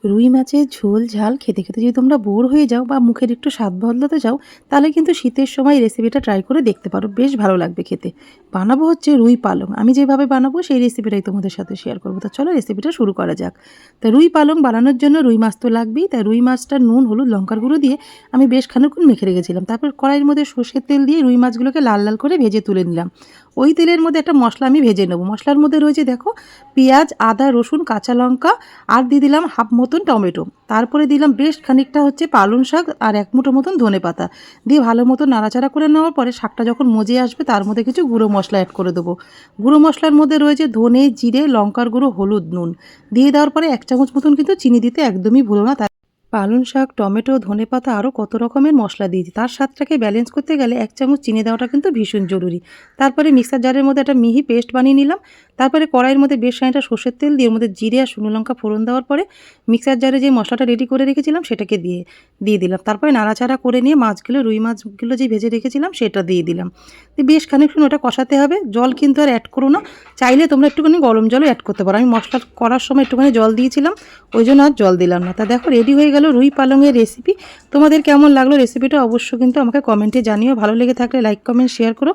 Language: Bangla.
রুই মাছের ঝোল ঝাল খেতে খেতে যদি তোমরা বোর হয়ে যাও বা মুখের একটু স্বাদ বদলাতে চাও, তাহলে কিন্তু শীতের সময় রেসিপিটা ট্রাই করে দেখতে পারো, বেশ ভালো লাগবে খেতে। বানাবো হচ্ছে রুই পালং। আমি যেভাবে বানাবো সেই রেসিপিটাই তোমাদের সাথে শেয়ার করবো। তো চলো রেসিপিটা শুরু করা যাক। তা রুই পালং বানানোর জন্য রুই মাছ তো লাগবেই। তাই রুই মাছটা নুন হলুদ লঙ্কার গুঁড়ো দিয়ে আমি বেশ খানিকক্ষণ মেখে রেখেছিলাম। তারপর কড়াইয়ের মধ্যে সর্ষের তেল দিয়ে রুই মাছগুলোকে লাল লাল করে ভেজে তুলে নিলাম। ওই তেলের মধ্যে একটা মশলা আমি ভেজে নেবো। মশলার মধ্যে রয়েছে দেখো পেঁয়াজ আদা রসুন কাঁচা লঙ্কা, আর দিয়ে দিলাম হাফ মতন টমেটো। তারপরে দিলাম বেশ খানিকটা হচ্ছে পালং শাক আর এক মুঠো মতন ধনে পাতা দিয়ে ভালো মতো নাড়াচাড়া করে নেওয়ার পরে শাকটা যখন মজে আসবে তার মধ্যে কিছু গুঁড়ো মশলা অ্যাড করে দেবো। গুঁড়ো মশলার মধ্যে রয়েছে ধনে জিরে লঙ্কার গুঁড়ো হলুদ নুন দিয়ে দেওয়ার পরে 1 চামচ মতন কিন্তু চিনি দিতে একদমই ভুলো না। পালং শাক টমেটো ধনেপাতা আরও কত রকমের মশলা দিয়েছি, তার স্বাদটাকে ব্যালেন্স করতে গেলে 1 চামচ চিনি দেওয়াটা কিন্তু ভীষণ জরুরি। তারপরে মিক্সার জারের মধ্যে একটা মিহি পেস্ট বানিয়ে নিলাম। তারপরে কড়াইয়ের মধ্যে বেশ খানিকটা সর্ষের তেল দিয়ে ওর মধ্যে জিরে আর শুকনো লঙ্কা ফোড়ন দেওয়ার পরে মিক্সার জারে যে মশলাটা রেডি করে রেখেছিলাম সেটাকে দিয়ে দিলাম। তারপরে নাড়াচাড়া করে নিয়ে রুই মাছগুলো যে ভেজে রেখেছিলাম সেটা দিয়ে দিলাম। দিয়ে বেশ খানিকক্ষণ ওটা কষাতে হবে। জল কিন্তু আর অ্যাড করো না, চাইলে তোমরা একটুখানি গরম জলও অ্যাড করতে পারো। আমি মশলা করার সময় একটুখানি জল দিয়েছিলাম, ওই জন্য আর জল দিলাম না। তা দেখো রেডি হয়ে গেল রুই পালংয়ের রেসিপি। তোমাদের কেমন লাগলো রেসিপিটা অবশ্যই কিন্তু আমাকে কমেন্টে জানিও। ভালো লেগে থাকলে লাইক কমেন্ট শেয়ার করো।